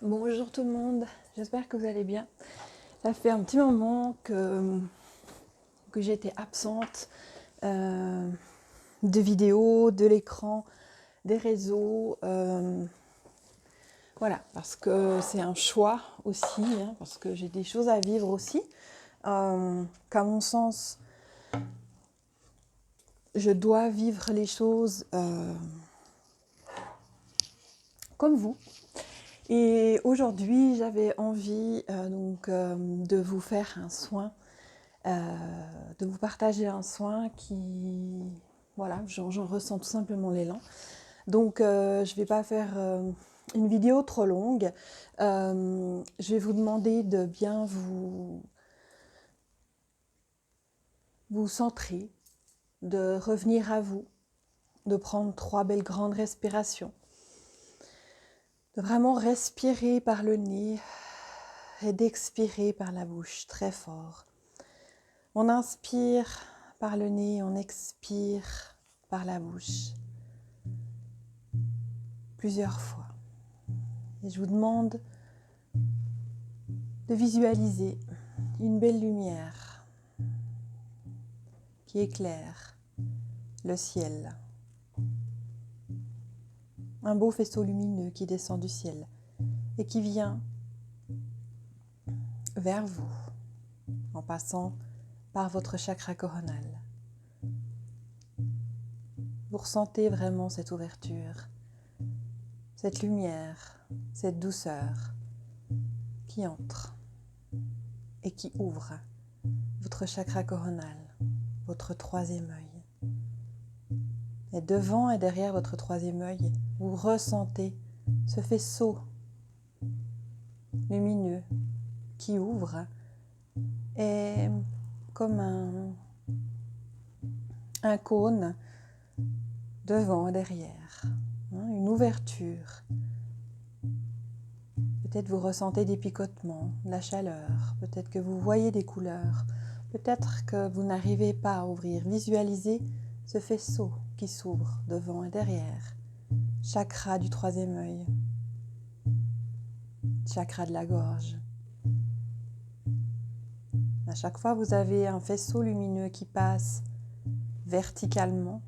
Bonjour tout le monde, j'espère que vous allez bien. Ça fait un petit moment que j'étais absente de vidéos, de l'écran, des réseaux. Voilà, parce que c'est un choix aussi, parce que j'ai des choses à vivre aussi. Qu'à mon sens, je dois vivre les choses comme vous. Et aujourd'hui, j'avais envie de vous faire un soin, de vous partager un soin qui, voilà, j'en ressens tout simplement l'élan. Donc, je ne vais pas faire une vidéo trop longue. Je vais vous demander de bien vous centrer, de revenir à vous, de prendre 3 belles grandes respirations, de vraiment respirer par le nez et d'expirer par la bouche très fort. On inspire par le nez, on expire par la bouche plusieurs fois. Et je vous demande de visualiser une belle lumière qui éclaire le ciel. Un beau faisceau lumineux qui descend du ciel et qui vient vers vous en passant par votre chakra coronal. Vous ressentez vraiment cette ouverture, cette lumière, cette douceur qui entre et qui ouvre votre chakra coronal, votre 3e œil. Et devant et derrière votre 3e œil, vous ressentez ce faisceau lumineux qui ouvre et comme un cône devant et derrière, une ouverture. Peut-être vous ressentez des picotements, de la chaleur, peut-être que vous voyez des couleurs, peut-être que vous n'arrivez pas à ouvrir. Visualisez ce faisceau qui s'ouvre devant et derrière. Chakra du 3e œil, chakra de la gorge. À chaque fois, vous avez un faisceau lumineux qui passe verticalement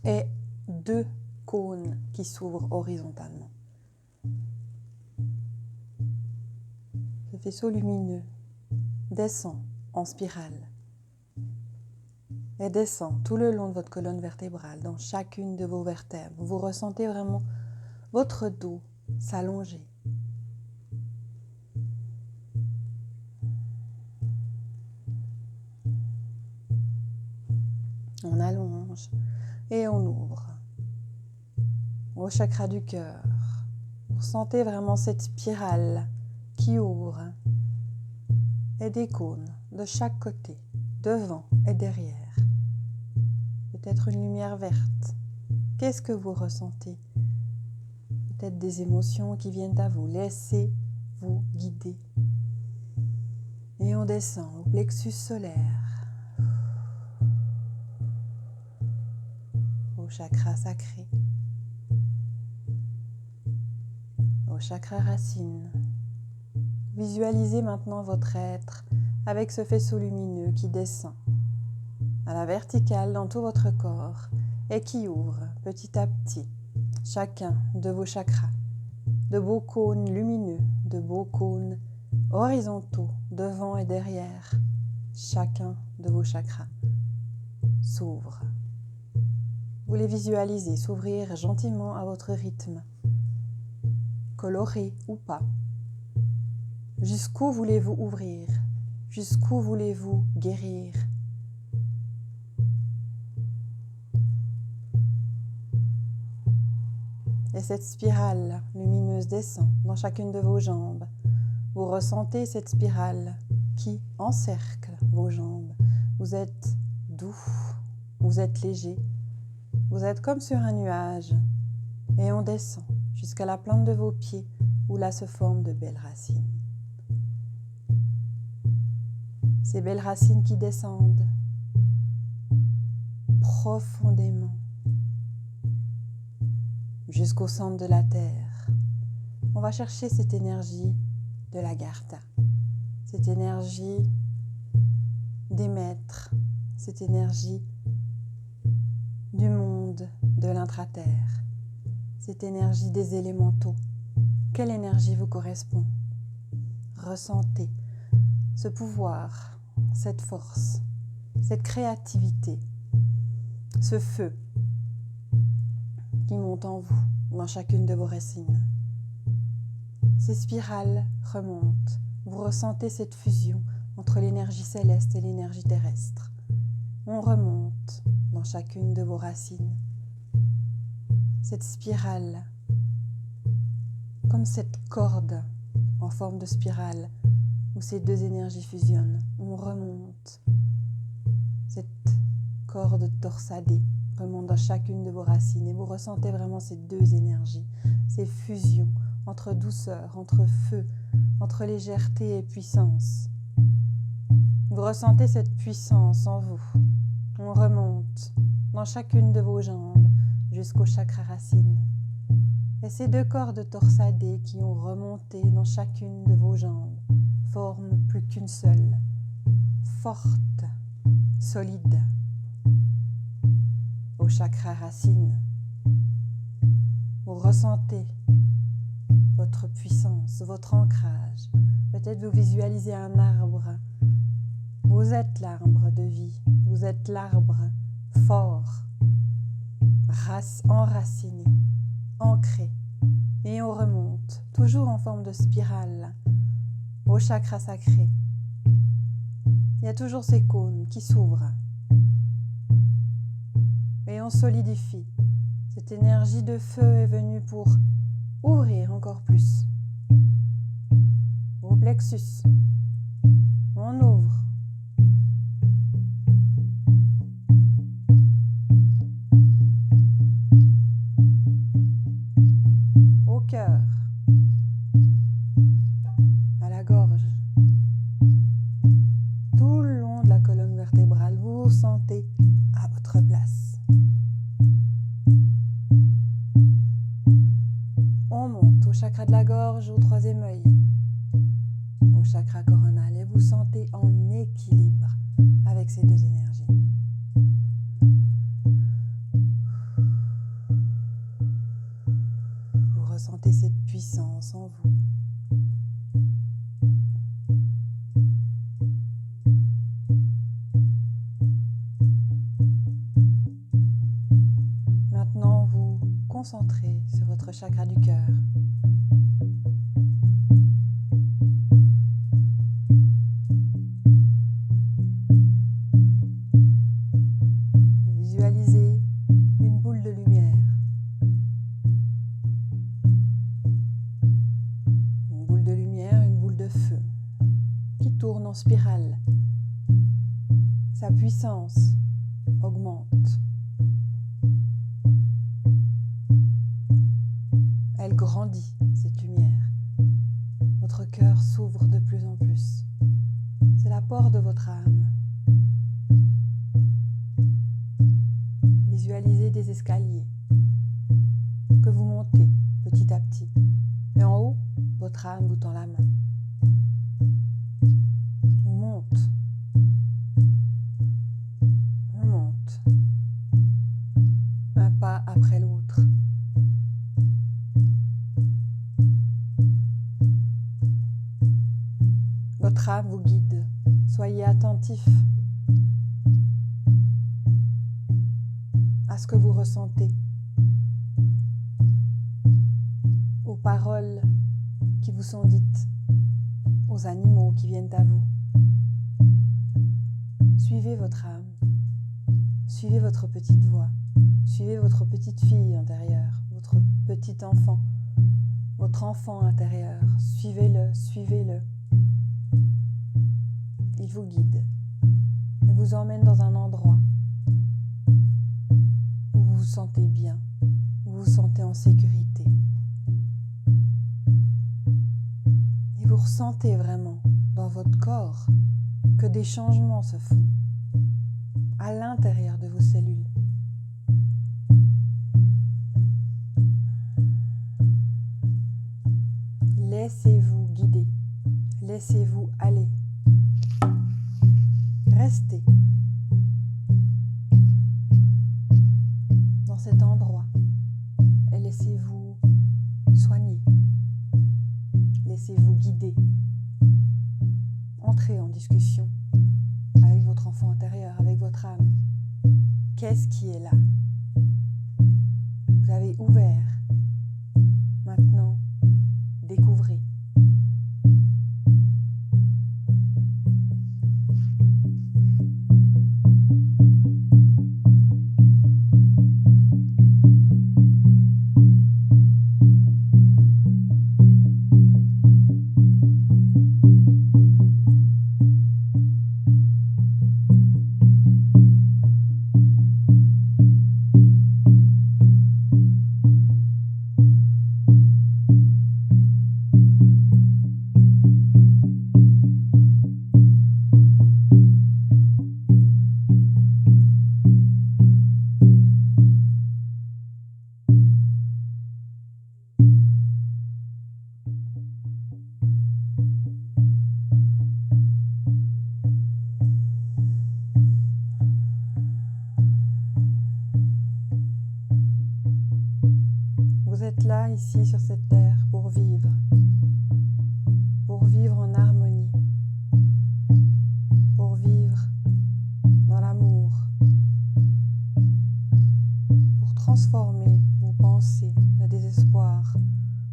et 2 cônes qui s'ouvrent horizontalement. Ce faisceau lumineux descend en spirale et descend tout le long de votre colonne vertébrale, dans chacune de vos vertèbres. Vous ressentez vraiment votre dos s'allonger. On allonge et on ouvre. Au chakra du cœur, vous sentez vraiment cette spirale qui ouvre et des cônes de chaque côté, devant et derrière. Peut-être une lumière verte. Qu'est-ce que vous ressentez? Peut-être des émotions qui viennent à vous. Laissez-vous guider. Et on descend au plexus solaire, au chakra sacré, au chakra racine. Visualisez maintenant votre être avec ce faisceau lumineux qui descend à la verticale dans tout votre corps et qui ouvre petit à petit chacun de vos chakras, de beaux cônes lumineux, de beaux cônes horizontaux devant et derrière. Chacun de vos chakras s'ouvre. Vous les visualisez s'ouvrir gentiment à votre rythme, coloré ou pas. Jusqu'où voulez-vous ouvrir? Jusqu'où voulez-vous guérir? Et cette spirale lumineuse descend dans chacune de vos jambes. Vous ressentez cette spirale qui encercle vos jambes. Vous êtes doux, vous êtes léger, vous êtes comme sur un nuage. Et on descend jusqu'à la plante de vos pieds où là se forment de belles racines. Ces belles racines qui descendent profondément jusqu'au centre de la terre. on va chercher cette énergie de l'Agartha, cette énergie des maîtres, cette énergie du monde de l'intraterre, cette énergie des élémentaux. Quelle énergie vous correspond? Ressentez ce pouvoir, cette force, cette créativité, ce feu qui monte en vous, dans chacune de vos racines. Ces spirales remontent. Vous ressentez cette fusion entre l'énergie céleste et l'énergie terrestre. On remonte dans chacune de vos racines. Cette spirale, comme cette corde en forme de spirale où ces deux énergies fusionnent, on remonte. Cette corde torsadée remonte dans chacune de vos racines et vous ressentez vraiment ces deux énergies, ces fusions entre douceur, entre feu, entre légèreté et puissance. Vous ressentez cette puissance en vous. On remonte dans chacune de vos jambes jusqu'au chakra racine. Et ces deux cordes torsadées qui ont remonté dans chacune de vos jambes forment plus qu'une seule, forte, solide, au chakra racine. Vous ressentez votre puissance, votre ancrage. Peut-être vous visualisez un arbre. Vous êtes l'arbre de vie. Vous êtes l'arbre fort, enraciné, ancré. Et on remonte, toujours en forme de spirale, au chakra sacré. Il y a toujours ces cônes qui s'ouvrent. Et on solidifie. Cette énergie de feu est venue pour ouvrir encore plus vos plexus. On ouvre. Au cœur, à la gorge, tout le long de la colonne vertébrale, vous vous sentez à votre place. On monte au chakra de la gorge, au troisième œil, au chakra coronal et vous sentez en équilibre avec ces deux énergies. Vous ressentez cette puissance en vous. Maintenant, vous concentrez sur votre chakra du cœur. Vous visualisez une boule de lumière. Une boule de lumière, une boule de feu qui tourne en spirale. Sa puissance augmente. Elle grandit, cette lumière. Votre cœur s'ouvre de plus en plus. C'est la porte de votre âme. Visualisez des escaliers que vous montez petit à petit. Et en haut, votre âme vous tend la main. On monte. On monte. Un pas après l'autre. Votre âme vous guide. Soyez attentif à ce que vous ressentez, aux paroles qui vous sont dites, aux animaux qui viennent à vous. Suivez votre âme, suivez votre petite voix, suivez votre petite fille intérieure, votre petit enfant, votre enfant intérieur. Suivez-le, suivez-le. Il vous guide et vous emmène dans un endroit où vous vous sentez bien, où vous vous sentez en sécurité. Et vous ressentez vraiment dans votre corps que des changements se font à l'intérieur de vos cellules. Laissez-vous guider, laissez-vous aller. Restez dans cet endroit et laissez-vous soigner, laissez-vous guider. Entrez en discussion avec votre enfant intérieur, avec votre âme. Qu'est-ce qui est là? Vous avez ouvert. Maintenant, découvrez. Vous êtes là, ici, sur cette terre, pour vivre en harmonie, pour vivre dans l'amour, pour transformer vos pensées de désespoir,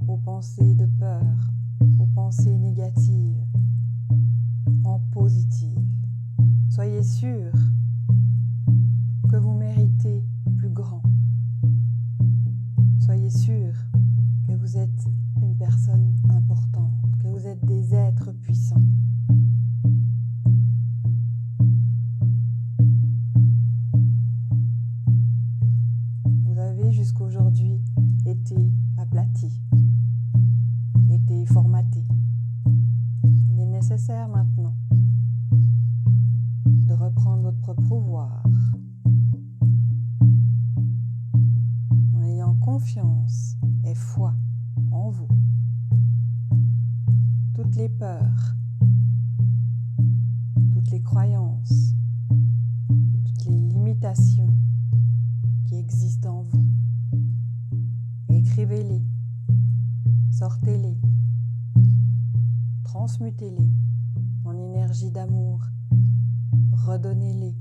vos pensées de peur, vos pensées négatives en positives. Soyez sûr que vous méritez plus grand. Soyez sûr que vous êtes une personne importante, que vous êtes des êtres puissants. Vous avez jusqu'aujourd'hui été aplati, été formaté. Il est nécessaire maintenant de reprendre votre propre pouvoir en ayant confiance et foi en vous. Toutes les peurs, toutes les croyances, toutes les limitations qui existent en vous, écrivez-les, sortez-les, transmutez-les en énergie d'amour, redonnez-les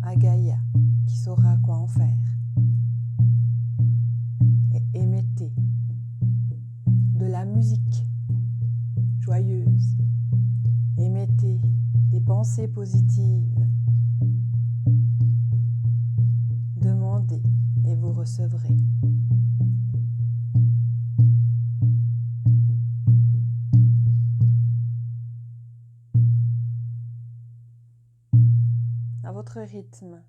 à Gaïa qui saura quoi en faire. Et émettez de la musique joyeuse, émettez des pensées positives, demandez et vous recevrez. À votre rythme,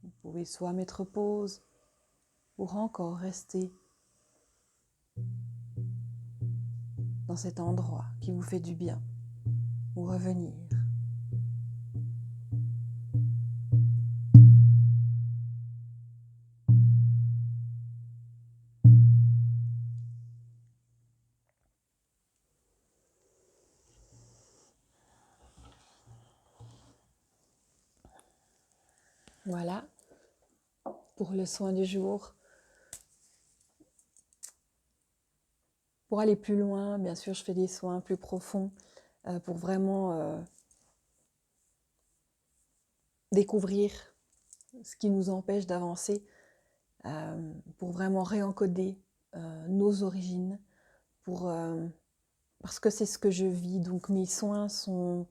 vous pouvez soit mettre pause ou encore rester dans cet endroit qui vous fait du bien ou revenir. Voilà pour le soin du jour. Pour aller plus loin, bien sûr, je fais des soins plus profonds pour vraiment découvrir ce qui nous empêche d'avancer, pour vraiment réencoder nos origines, parce que c'est ce que je vis. Donc mes soins sont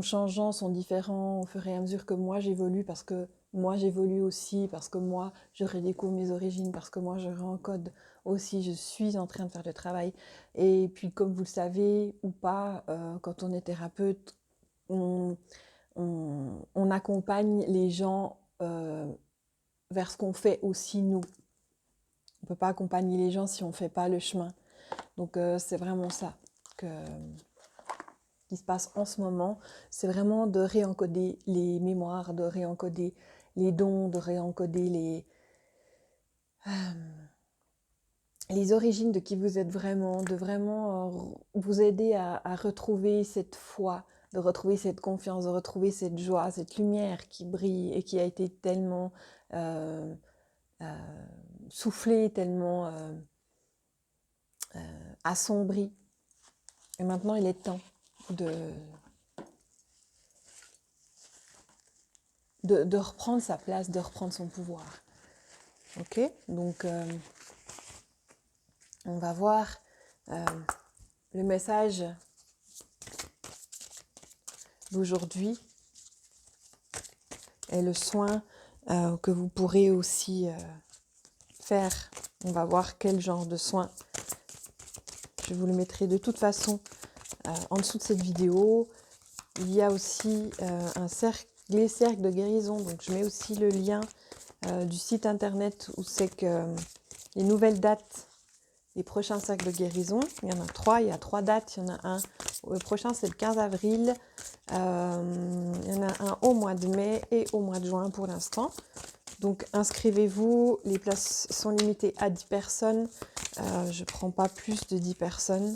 changeants, sont différents au fur et à mesure que moi j'évolue, parce que moi j'évolue aussi, parce que moi je redécouvre mes origines, parce que moi je réencode aussi, je suis en train de faire le travail. Et puis comme vous le savez ou pas, quand on est thérapeute, on accompagne les gens vers ce qu'on fait aussi nous. On ne peut pas accompagner les gens si on ne fait pas le chemin. Donc c'est vraiment ça qui se passe en ce moment. C'est vraiment de réencoder les mémoires, de réencoder les dons, de réencoder les origines de qui vous êtes vraiment, de vraiment vous aider à retrouver cette foi, de retrouver cette confiance, de retrouver cette joie, cette lumière qui brille et qui a été tellement soufflée, tellement assombrie. Et maintenant, il est temps de reprendre sa place, de reprendre son pouvoir. Ok, donc on va voir le message d'aujourd'hui et le soin que vous pourrez aussi faire. On va voir quel genre de soin. Je vous le mettrai de toute façon en dessous de cette vidéo. Il y a aussi les cercles de guérison. Donc je mets aussi le lien du site internet où c'est que les nouvelles dates, les prochains cercles de guérison. Il y en a 3, il y a 3 dates. Il y en a un, le prochain c'est le 15 avril. Il y en a un au mois de mai et au mois de juin pour l'instant. Donc inscrivez-vous, les places sont limitées à 10 personnes. Je ne prends pas plus de 10 personnes.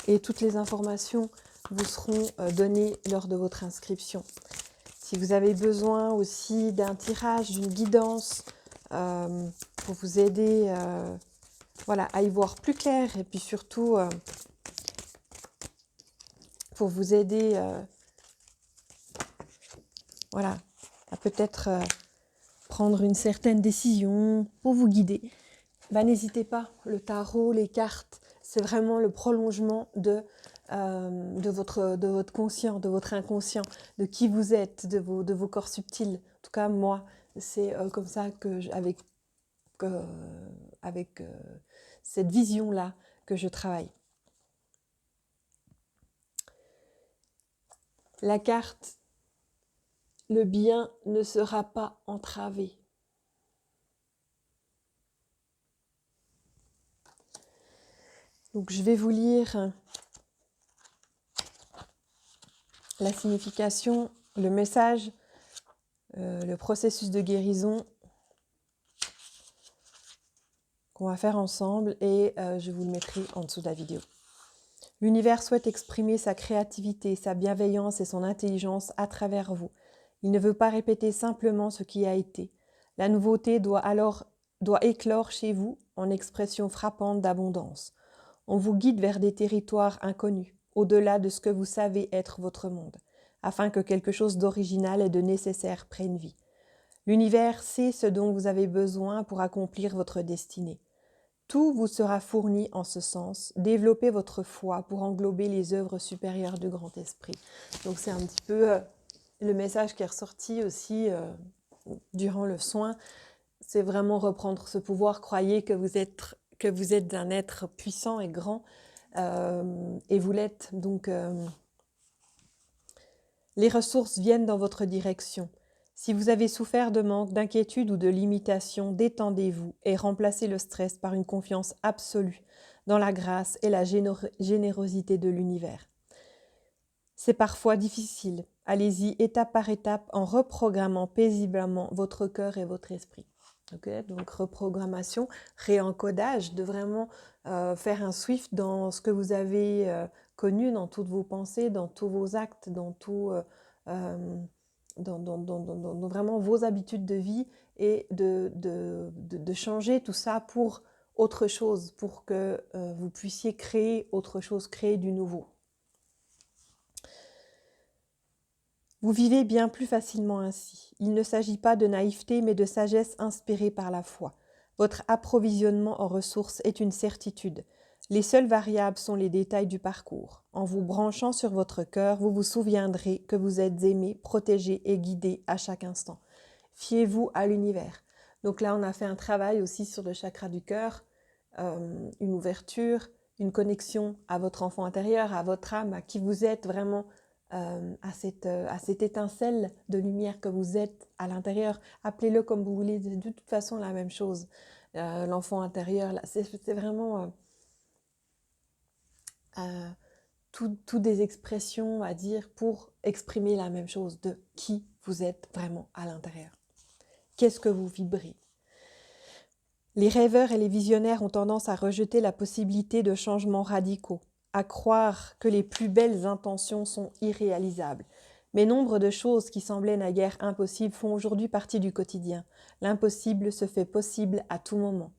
Et toutes les informations vous seront données lors de votre inscription. Si vous avez besoin aussi d'un tirage, d'une guidance pour vous aider voilà, à y voir plus clair et puis surtout pour vous aider voilà, à peut-être prendre une certaine décision, pour vous guider, bah, n'hésitez pas. Le tarot, les cartes, c'est vraiment le prolongement de votre conscient, de votre inconscient, de qui vous êtes, de vos corps subtils. En tout cas, moi, c'est comme ça que, avec cette vision-là que je travaille. La carte, le bien ne sera pas entravé. Donc je vais vous lire la signification, le message, le processus de guérison qu'on va faire ensemble et je vous le mettrai en dessous de la vidéo. L'univers souhaite exprimer sa créativité, sa bienveillance et son intelligence à travers vous. Il ne veut pas répéter simplement ce qui a été. La nouveauté doit éclore chez vous en expression frappante d'abondance. On vous guide vers des territoires inconnus, au-delà de ce que vous savez être votre monde, afin que quelque chose d'original et de nécessaire prenne vie. L'univers sait ce dont vous avez besoin pour accomplir votre destinée. Tout vous sera fourni en ce sens. Développez votre foi pour englober les œuvres supérieures du grand esprit. Donc c'est un petit peu le message qui est ressorti aussi durant le soin. C'est vraiment reprendre ce pouvoir. Croyez que vous êtes un être puissant et grand et vous l'êtes. Donc les ressources viennent dans votre direction. Si vous avez souffert de manque, d'inquiétude ou de limitation, détendez-vous et remplacez le stress par une confiance absolue dans la grâce et la générosité de l'univers. C'est parfois difficile. Allez-y étape par étape en reprogrammant paisiblement votre cœur et votre esprit. Okay, donc reprogrammation, réencodage, de vraiment faire un swift dans ce que vous avez connu, dans toutes vos pensées, dans tous vos actes, dans vraiment vos habitudes de vie et de changer tout ça pour autre chose, pour que vous puissiez créer autre chose, créer du nouveau. Vous vivez bien plus facilement ainsi. Il ne s'agit pas de naïveté, mais de sagesse inspirée par la foi. Votre approvisionnement en ressources est une certitude. Les seules variables sont les détails du parcours. En vous branchant sur votre cœur, vous vous souviendrez que vous êtes aimé, protégé et guidé à chaque instant. Fiez-vous à l'univers. Donc là, on a fait un travail aussi sur le chakra du cœur, une ouverture, une connexion à votre enfant intérieur, à votre âme, à qui vous êtes vraiment, à cette étincelle de lumière que vous êtes à l'intérieur. Appelez-le comme vous voulez, de toute façon la même chose. L'enfant intérieur, là, c'est vraiment tout des expressions à dire pour exprimer la même chose de qui vous êtes vraiment à l'intérieur. Qu'est-ce que vous vibrez? Les rêveurs et les visionnaires ont tendance à rejeter la possibilité de changements radicaux, à croire que les plus belles intentions sont irréalisables. Mais nombre de choses qui semblaient naguère impossibles font aujourd'hui partie du quotidien. L'impossible se fait possible à tout moment.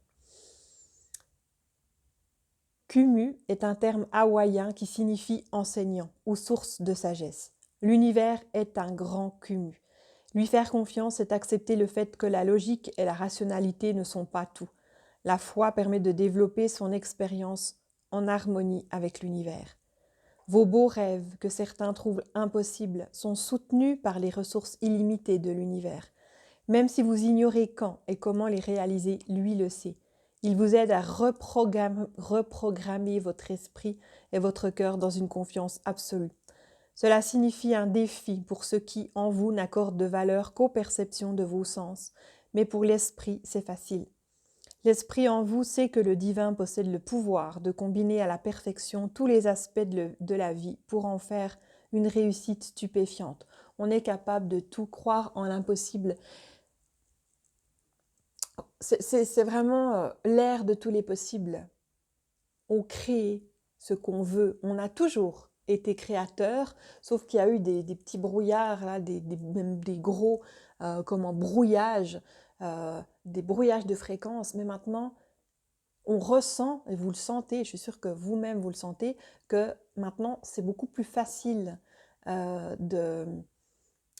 Kumu est un terme hawaïen qui signifie enseignant ou source de sagesse. L'univers est un grand Kumu. Lui faire confiance, c'est accepter le fait que la logique et la rationalité ne sont pas tout. La foi permet de développer son expérience en harmonie avec l'univers. Vos beaux rêves, que certains trouvent impossibles, sont soutenus par les ressources illimitées de l'univers. Même si vous ignorez quand et comment les réaliser, lui le sait. Il vous aide à reprogrammer votre esprit et votre cœur dans une confiance absolue. Cela signifie un défi pour ceux qui, en vous, n'accordent de valeur qu'aux perceptions de vos sens. Mais pour l'esprit, c'est facile. L'esprit en vous sait que le divin possède le pouvoir de combiner à la perfection tous les aspects de la vie pour en faire une réussite stupéfiante. On est capable de tout, croire en l'impossible. C'est vraiment l'ère de tous les possibles. On crée ce qu'on veut. On a toujours été créateur, sauf qu'il y a eu des petits brouillards, là, même des gros brouillages, des brouillages de fréquences. Mais maintenant, on ressent, et vous le sentez, je suis sûre que vous-même vous le sentez, que maintenant c'est beaucoup plus facile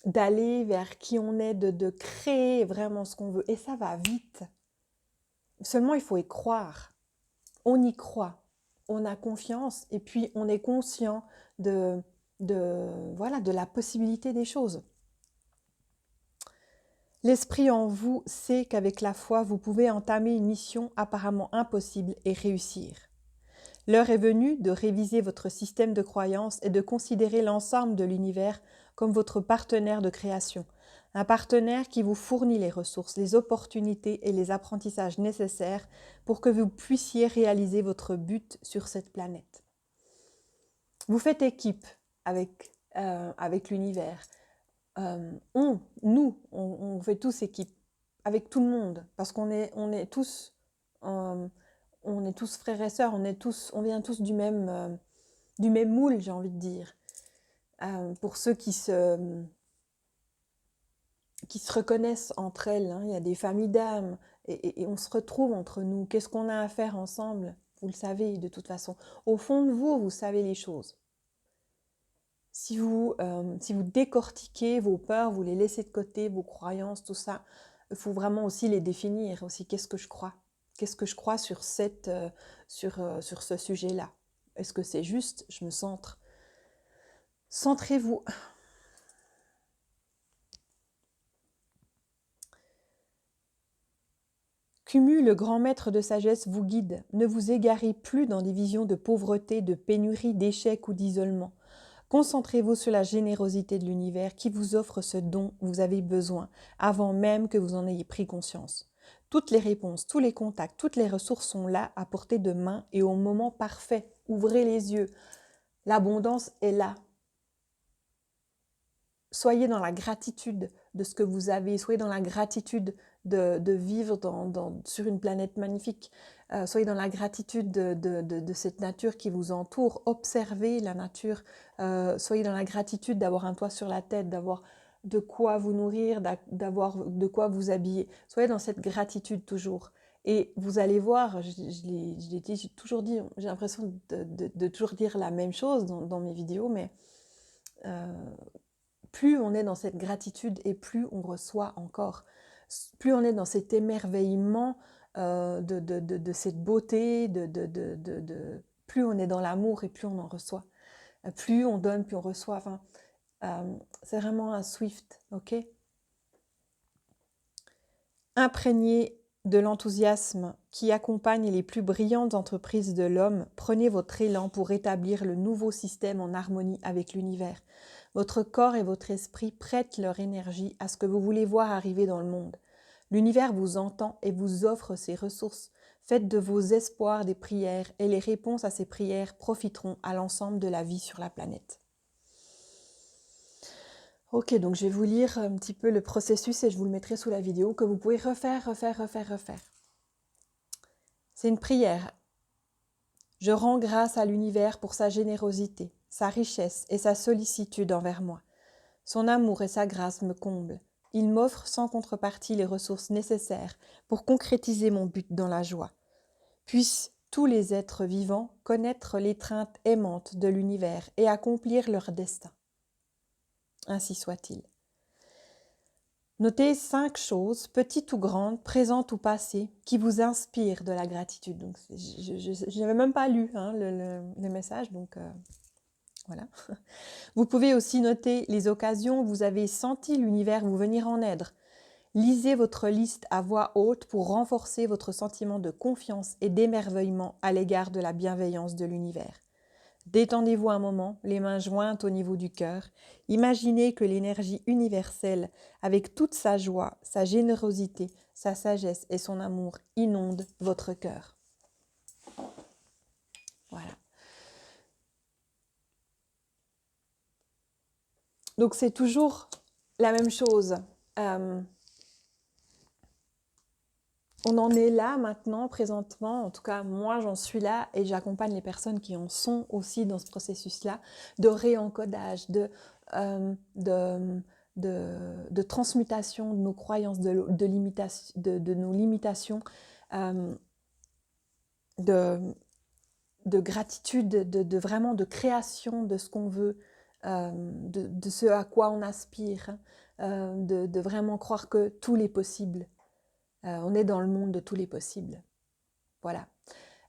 d'aller vers qui on est, de créer vraiment ce qu'on veut. Et ça va vite. Seulement, il faut y croire. On y croit. On a confiance et puis on est conscient de la possibilité des choses. L'esprit en vous sait qu'avec la foi, vous pouvez entamer une mission apparemment impossible et réussir. L'heure est venue de réviser votre système de croyances et de considérer l'ensemble de l'univers comme votre partenaire de création. Un partenaire qui vous fournit les ressources, les opportunités et les apprentissages nécessaires pour que vous puissiez réaliser votre but sur cette planète. Vous faites équipe avec l'univers. On fait tous équipe avec tout le monde parce qu'on est tous frères et sœurs, on vient tous du même moule, j'ai envie de dire. Pour ceux qui se reconnaissent entre elles, hein, il y a des familles d'âmes et on se retrouve entre nous. Qu'est-ce qu'on a à faire ensemble? Vous le savez de toute façon. Au fond de vous, vous savez les choses. Si vous décortiquez vos peurs, vous les laissez de côté, vos croyances, tout ça, il faut vraiment aussi les définir. Aussi, qu'est-ce que je crois? Qu'est-ce que je crois sur ce sujet-là? Est-ce que c'est juste? Je me centre. Centrez-vous. Kumu, le grand maître de sagesse, vous guide. Ne vous égarez plus dans des visions de pauvreté, de pénurie, d'échec ou d'isolement. Concentrez-vous sur la générosité de l'univers qui vous offre ce dont vous avez besoin, avant même que vous en ayez pris conscience. Toutes les réponses, tous les contacts, toutes les ressources sont là, à portée de main et au moment parfait. Ouvrez les yeux. L'abondance est là. Soyez dans la gratitude de ce que vous avez, soyez dans la gratitude de vivre sur une planète magnifique. Soyez dans la gratitude de cette nature qui vous entoure. Observez la nature. Soyez dans la gratitude d'avoir un toit sur la tête, d'avoir de quoi vous nourrir, d'avoir de quoi vous habiller. Soyez dans cette gratitude toujours. Et vous allez voir, j'ai toujours dit, j'ai l'impression de toujours dire la même chose dans mes vidéos, mais plus on est dans cette gratitude et plus on reçoit encore. Plus on est dans cet émerveillement de cette beauté, plus on est dans l'amour et plus on en reçoit. Plus on donne, plus on reçoit. Enfin, c'est vraiment un Swift, ok? Imprégné de l'enthousiasme qui accompagne les plus brillantes entreprises de l'homme, prenez votre élan pour établir le nouveau système en harmonie avec l'univers. Votre corps et votre esprit prêtent leur énergie à ce que vous voulez voir arriver dans le monde. L'univers vous entend et vous offre ses ressources. Faites de vos espoirs des prières et les réponses à ces prières profiteront à l'ensemble de la vie sur la planète. Ok, donc je vais vous lire un petit peu le processus et je vous le mettrai sous la vidéo que vous pouvez refaire. C'est une prière. Je rends grâce à l'univers pour sa générosité, sa richesse et sa sollicitude envers moi. Son amour et sa grâce me comblent. Il m'offre sans contrepartie les ressources nécessaires pour concrétiser mon but dans la joie. Puissent tous les êtres vivants connaître l'étreinte aimante de l'univers et accomplir leur destin. Ainsi soit-il. Notez 5 choses, petites ou grandes, présentes ou passées, qui vous inspirent de la gratitude. Donc, je n'avais même pas lu le message, donc voilà. Vous pouvez aussi noter les occasions où vous avez senti l'univers vous venir en aide. Lisez votre liste à voix haute pour renforcer votre sentiment de confiance et d'émerveillement à l'égard de la bienveillance de l'univers. Détendez-vous un moment, les mains jointes au niveau du cœur. Imaginez que l'énergie universelle, avec toute sa joie, sa générosité, sa sagesse et son amour, inonde votre cœur. Voilà. Donc c'est toujours la même chose. On en est là maintenant, présentement, en tout cas moi j'en suis là et j'accompagne les personnes qui en sont aussi dans ce processus-là de réencodage, de transmutation de nos croyances, de nos limitations, de gratitude, vraiment de création de ce qu'on veut, de ce à quoi on aspire, de vraiment croire que tout est possible. On est dans le monde de tous les possibles. Voilà.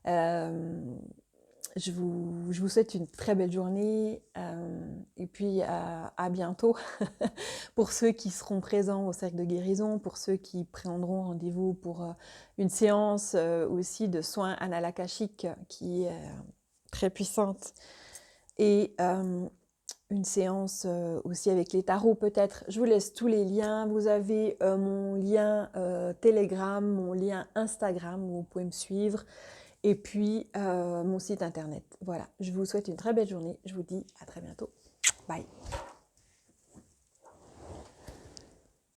Je vous souhaite une très belle journée et puis à bientôt pour ceux qui seront présents au Cercle de Guérison, pour ceux qui prendront rendez-vous pour une séance aussi de soins analakashiques qui est très puissante et une séance aussi avec les tarots peut-être. Je vous laisse tous les liens. Vous avez mon lien Telegram, mon lien Instagram où vous pouvez me suivre et puis mon site internet. Voilà, je vous souhaite une très belle journée. Je vous dis à très bientôt. Bye.